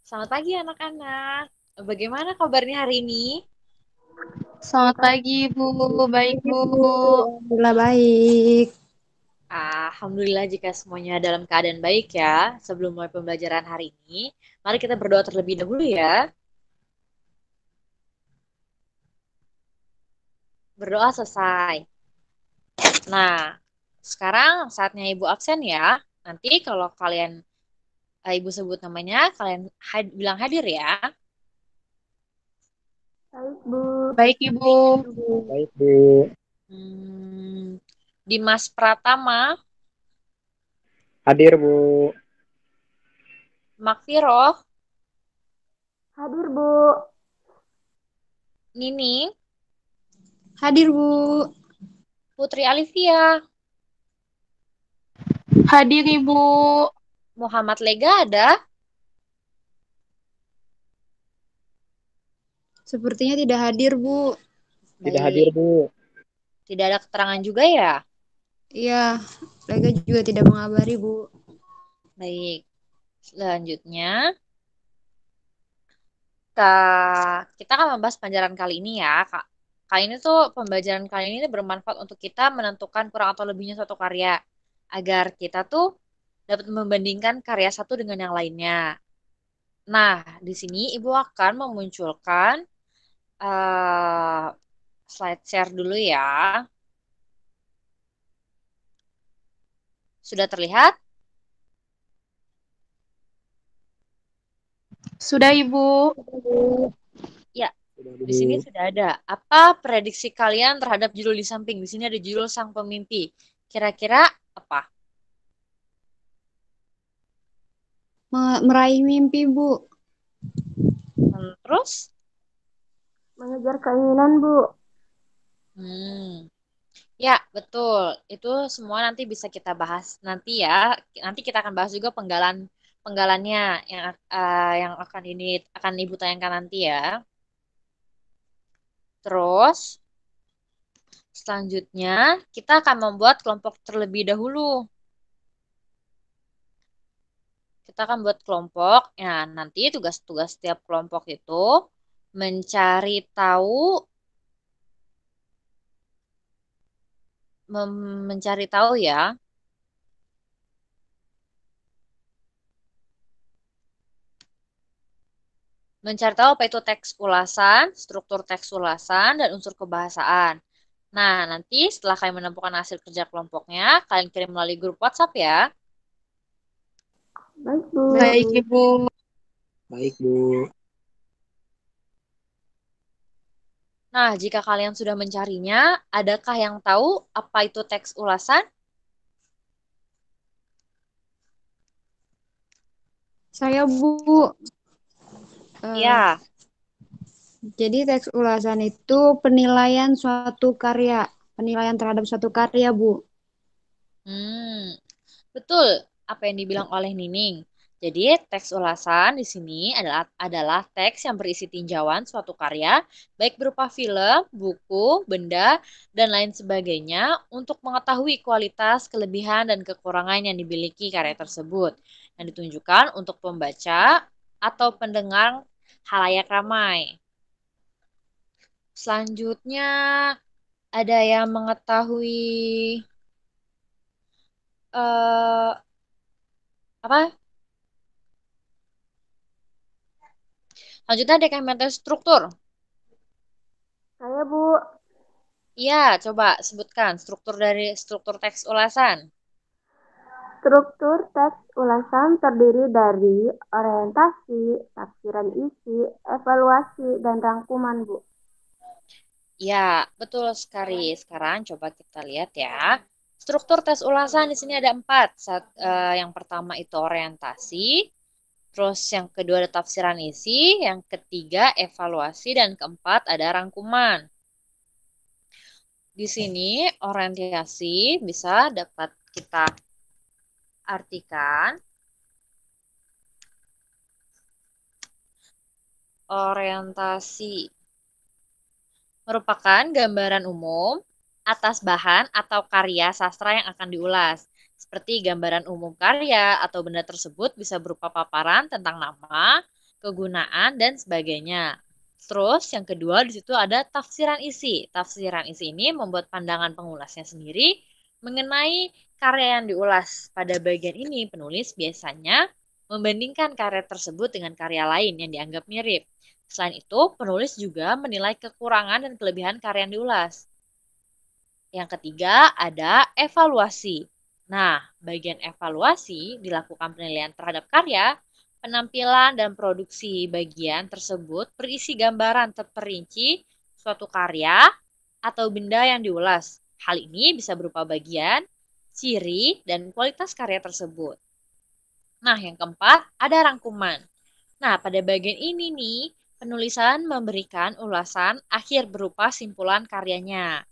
Selamat pagi anak-anak. Bagaimana kabarnya hari ini? Selamat pagi, Bu. Baik, Bu. Alhamdulillah baik. Alhamdulillah jika semuanya dalam keadaan baik ya. Sebelum mulai pembelajaran hari ini, mari kita berdoa terlebih dahulu ya. Berdoa selesai. Nah, sekarang saatnya Ibu absen ya. Nanti kalau kalian Ibu sebut namanya, kalian bilang hadir ya. Baik, Bu. Baik, Ibu. Bu. Baik, Bu. Hmm, Dimas Pratama, Hadir, Bu. Makfiroh, Hadir, Bu. Nining, Hadir, Bu. Putri Alivia, Hadir, Ibu. Muhammad Lega ada. Sepertinya tidak hadir, Bu. Tidak hadir, Baik. Bu. Tidak ada keterangan juga ya? Iya, Lega juga tidak mengabari, Bu. Baik. Selanjutnya, kita akan membahas pembelajaran kali ini ya, Kak. Kali ini tuh pembelajaran kali ini bermanfaat untuk kita menentukan kurang atau lebihnya suatu karya agar kita tuh dapat membandingkan karya satu dengan yang lainnya. Nah, di sini Ibu akan memunculkan eh, slide share dulu ya. Sudah terlihat? Sudah, Ibu. Ya, Sudah, di sini Bu. sudah ada. Apa prediksi kalian terhadap judul di samping? Di sini ada judul Sang Pemimpi. Kira-kira apa? Meraih mimpi, Bu. Terus? Mengejar keinginan, Bu. Hmm, ya, betul. Itu semua nanti bisa kita bahas nanti ya. Nanti kita akan bahas juga penggalannya yang akan Ibu tayangkan nanti ya. Terus selanjutnya kita akan membuat kelompok terlebih dahulu. Kita akan buat kelompok. Ya, nanti tugas-tugas setiap kelompok itu mencari tahu mencari tahu ya, mencari tahu apa itu teks ulasan, struktur teks ulasan, dan unsur kebahasaan. Nah, nanti setelah kalian menemukan hasil kerja kelompoknya, kalian kirim melalui grup WhatsApp ya. Baik, Bu. Baik, Ibu. Baik, Bu. Nah, jika kalian sudah mencarinya, adakah yang tahu apa itu teks ulasan? Saya, Bu. Eh, Ya. jadi teks ulasan itu penilaian suatu karya. Penilaian terhadap suatu karya, Bu. Hmm, betul apa yang dibilang oleh Nining. Jadi, teks ulasan di sini adalah teks yang berisi tinjauan suatu karya, baik berupa film, buku, benda, dan lain sebagainya untuk mengetahui kualitas, kelebihan, dan kekurangan yang dimiliki karya tersebut, yang ditunjukkan untuk pembaca atau pendengar halayak ramai. Selanjutnya, ada yang mengetahui eh apa? Selanjutnya dekremental struktur. Saya, Bu. Iya, coba sebutkan struktur teks ulasan. Struktur teks ulasan terdiri dari orientasi, tafsiran isi, evaluasi, dan rangkuman, Bu. Ya, betul sekali. Sekarang coba kita lihat ya. Struktur tes ulasan di sini ada empat. Yang pertama itu orientasi, terus yang kedua ada tafsiran isi, yang ketiga evaluasi, dan keempat ada rangkuman. Di sini orientasi bisa dapat kita artikan orientasi merupakan gambaran umum atas bahan atau karya sastra yang akan diulas. Seperti gambaran umum karya atau benda tersebut bisa berupa paparan tentang nama, kegunaan, dan sebagainya. Terus yang kedua di situ ada tafsiran isi. Tafsiran isi ini membuat pandangan pengulasnya sendiri mengenai karya yang diulas. Pada bagian ini penulis biasanya membandingkan karya tersebut dengan karya lain yang dianggap mirip. Selain itu, penulis juga menilai kekurangan dan kelebihan karya yang diulas. Yang ketiga ada evaluasi. Nah, bagian evaluasi dilakukan penilaian terhadap karya, penampilan, dan produksi bagian tersebut berisi gambaran terperinci suatu karya atau benda yang diulas. Hal ini bisa berupa bagian, ciri, dan kualitas karya tersebut. Nah, yang keempat, ada rangkuman. Nah, pada bagian ini nih, penulisan memberikan ulasan akhir berupa simpulan karyanya.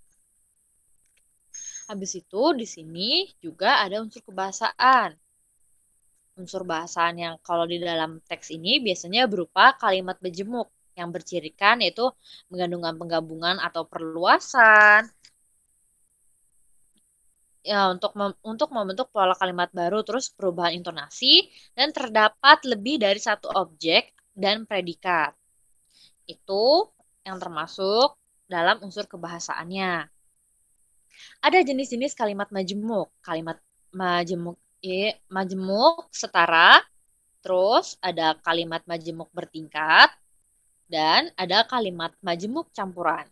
Habis itu di sini juga ada unsur kebahasaan. Unsur bahasaan yang kalau di dalam teks ini biasanya berupa kalimat berjemuk yang bercirikan yaitu menggandungkan penggabungan atau perluasan ya untuk membentuk pola kalimat baru, terus perubahan intonasi, dan terdapat lebih dari satu objek dan predikat. Itu yang termasuk dalam unsur kebahasaannya. Ada jenis-jenis kalimat majemuk. Kalimat majemuk setara, terus ada kalimat majemuk bertingkat, dan ada kalimat majemuk campuran.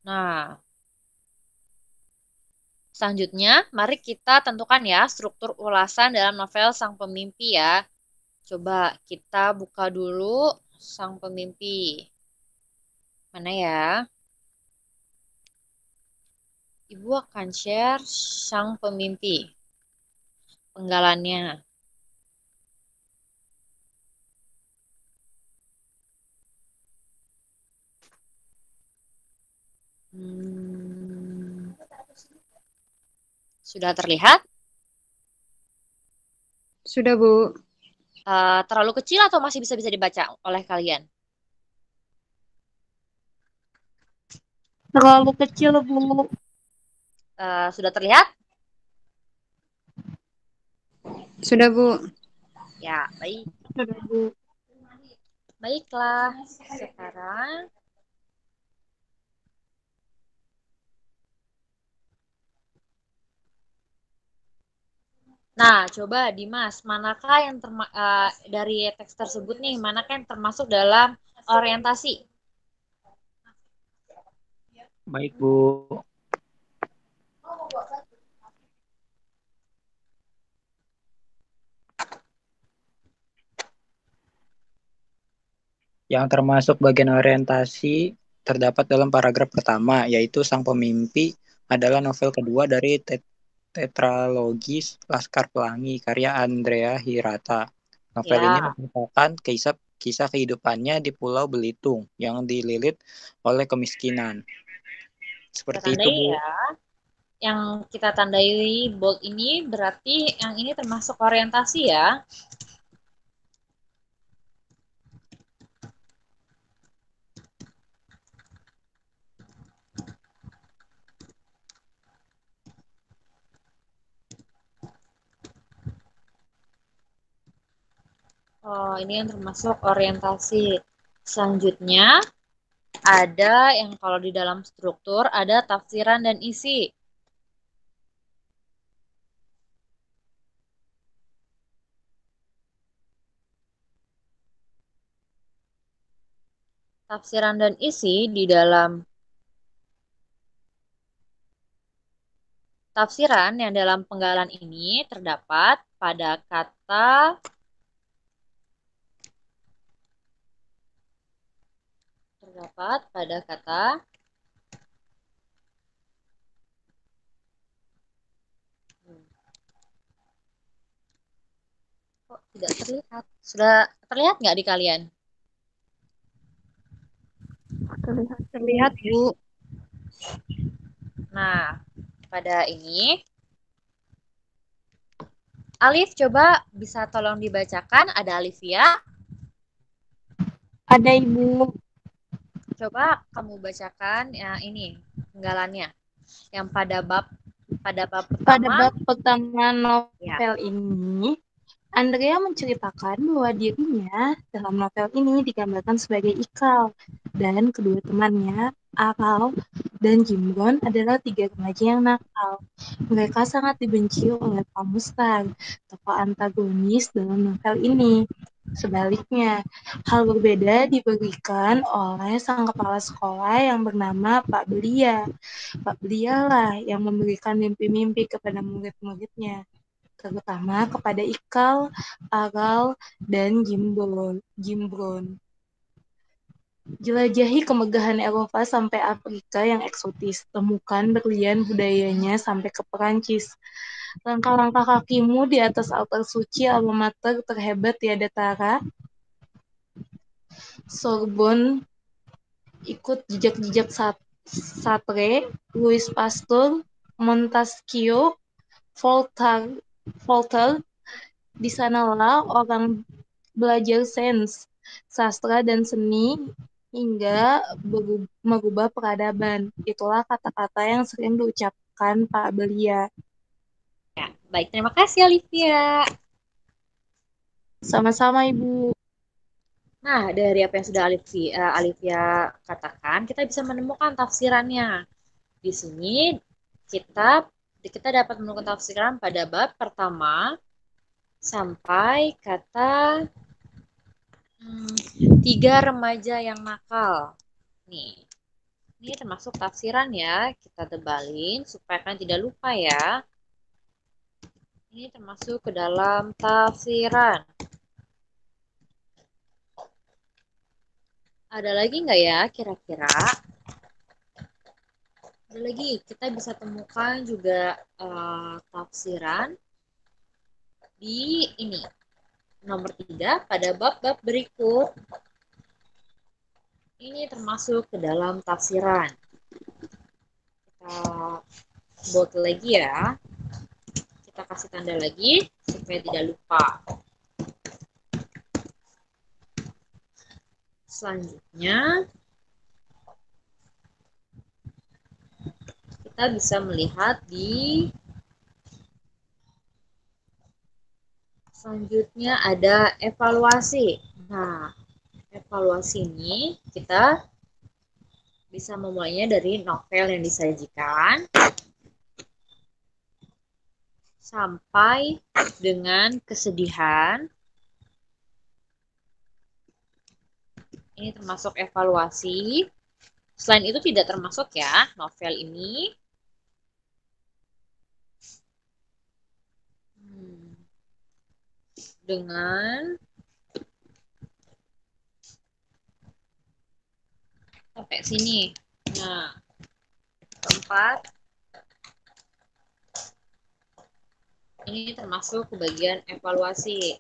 Nah, selanjutnya mari kita tentukan ya struktur ulasan dalam novel Sang Pemimpi ya. Coba kita buka dulu Sang Pemimpi. Mana ya? Ibu akan share Sang Pemimpi. Penggalannya. Sudah terlihat? Sudah, Bu. Terlalu kecil atau masih bisa dibaca oleh kalian? Terlalu kecil, Bu. Sudah terlihat? Sudah, Bu. Ya, baik. Sudah, Bu. Baiklah, sekarang nah, coba Dimas, manakah yang dari teks tersebut nih, manakah yang termasuk dalam orientasi? Baik, Bu. Yang termasuk bagian orientasi terdapat dalam paragraf pertama, yaitu Sang Pemimpi adalah novel kedua dari tetralogi Laskar Pelangi karya Andrea Hirata. Novel ini Ya, menceritakan kisah kehidupannya di Pulau Belitung yang dililit oleh kemiskinan. kita Seperti itu, tandai Bu. ya. Yang kita tandai bold ini berarti yang ini termasuk orientasi ya. Oh, ini yang termasuk orientasi. Selanjutnya ada yang kalau di dalam struktur ada tafsiran dan isi. Tafsiran dan isi di dalam tafsiran yang dalam penggalan ini terdapat pada kata kok tidak terlihat. Sudah terlihat nggak di kalian? Terlihat, Bu. Nah, pada ini Alif coba bisa tolong dibacakan. Ada Alifia. Ada, Ibu. Coba kamu bacakan ya ini penggalannya. Yang pada bab Pada pertama bab pertama novel ya. ini Andrea menceritakan bahwa dirinya dalam novel ini digambarkan sebagai Ikal, dan kedua temannya, Aral dan Jimbron, adalah 3 remaja yang nakal. Mereka sangat dibenci oleh Pak Mustar, tokoh antagonis dalam novel ini. Sebaliknya, hal berbeda diberikan oleh sang kepala sekolah yang bernama Pak Belia. Pak Belia lah yang memberikan mimpi-mimpi kepada murid-muridnya, terutama kepada Ikal, Aral, dan Jimbron. Jelajahi kemegahan Eropa sampai Afrika yang eksotis. Temukan berlian budayanya sampai ke Perancis. Langkah-langkah kakimu di atas altar suci alma mater terhebat tiada tara. Sorbonne, ikut jejak-jejak Sartre, Louis Pasteur, Montesquieu, Voltaire. Di sanalah orang belajar sains, sastra, dan seni hingga merubah peradaban. Itulah kata-kata yang sering diucapkan Pak Belia. Ya, baik, terima kasih Olivia. Sama-sama, Ibu. Nah, dari apa yang sudah Olivia katakan, kita bisa menemukan tafsirannya. Di sini kita dapat menemukan tafsiran pada bab pertama sampai kata 3 remaja yang nakal. Nih, ini termasuk tafsiran ya. Kita tebalin supaya kalian tidak lupa ya. Ini termasuk ke dalam tafsiran. Ada lagi nggak ya kira-kira? Ada lagi, kita bisa temukan juga tafsiran di ini. Nomor 3 pada bab-bab berikut. Ini termasuk ke dalam tafsiran. Kita buat lagi ya. Kita kasih tanda lagi supaya tidak lupa. Selanjutnya, kita bisa melihat di selanjutnya ada evaluasi. Nah, evaluasi ini kita bisa memulainya dari novel yang disajikan sampai dengan kesedihan. Ini termasuk evaluasi. Selain itu tidak termasuk ya novel ini. Dengan sampai sini. Nah, keempat. Ini termasuk ke bagian evaluasi.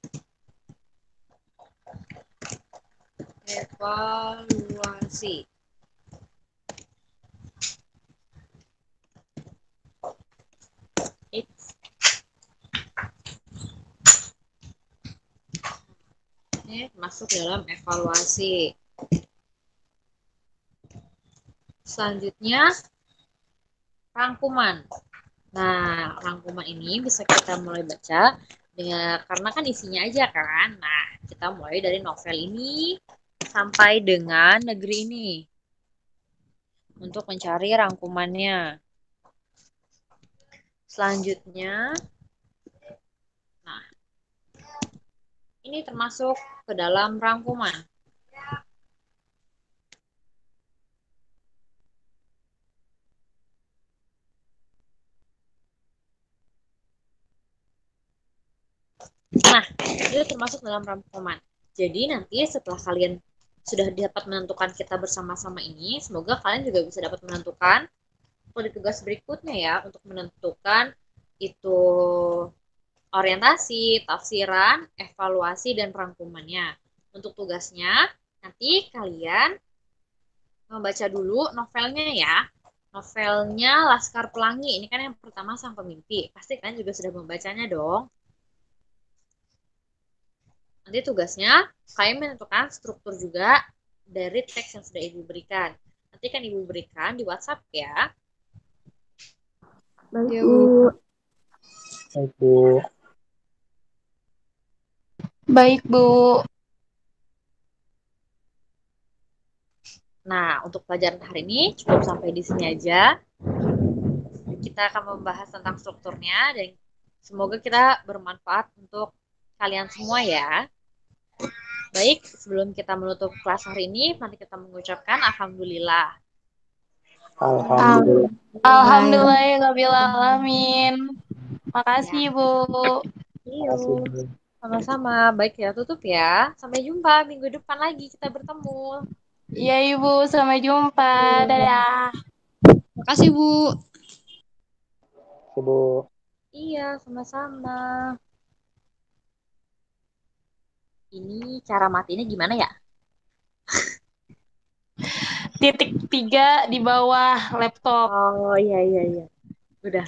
Evaluasi. Ini masuk dalam evaluasi. Selanjutnya, rangkuman. Nah, rangkuman ini bisa kita mulai baca karena kan isinya aja kan. Nah, kita mulai dari novel ini sampai dengan negeri ini untuk mencari rangkumannya. Selanjutnya, nah, ini termasuk ke dalam rangkuman. Nah, itu termasuk dalam rangkuman. Jadi nanti setelah kalian sudah dapat menentukan kita bersama-sama ini, semoga kalian juga bisa dapat menentukan untuk tugas berikutnya ya, untuk menentukan itu orientasi, tafsiran, evaluasi, dan rangkumannya. Untuk tugasnya, nanti kalian membaca dulu novelnya ya. Novelnya Laskar Pelangi, ini kan yang pertama Sang Pemimpi. Pasti kalian juga sudah membacanya dong. Nanti tugasnya, kalian menentukan struktur juga dari teks yang sudah Ibu berikan. Nanti kan Ibu berikan di WhatsApp ya. Ya, Bu. Bu. Baik, Bu. Nah, untuk pelajaran hari ini cukup sampai di sini aja. Kita akan membahas tentang strukturnya dan semoga kita bermanfaat untuk kalian semua ya. Baik, sebelum kita menutup kelas hari ini, mari kita mengucapkan Alhamdulillah. Alhamdulillah. Alhamdulillah ya Rabbil Alamin. Makasih, Ya. Bu. Iya, sama-sama. Baik ya, tutup ya. Sampai jumpa minggu depan lagi kita bertemu. Iya, Ibu. Sampai jumpa. Dadah. Makasih, Bu. Ibu. Iya, sama-sama. Ini cara matinya gimana ya? Titik 3 di bawah laptop. Oh, iya. Udah.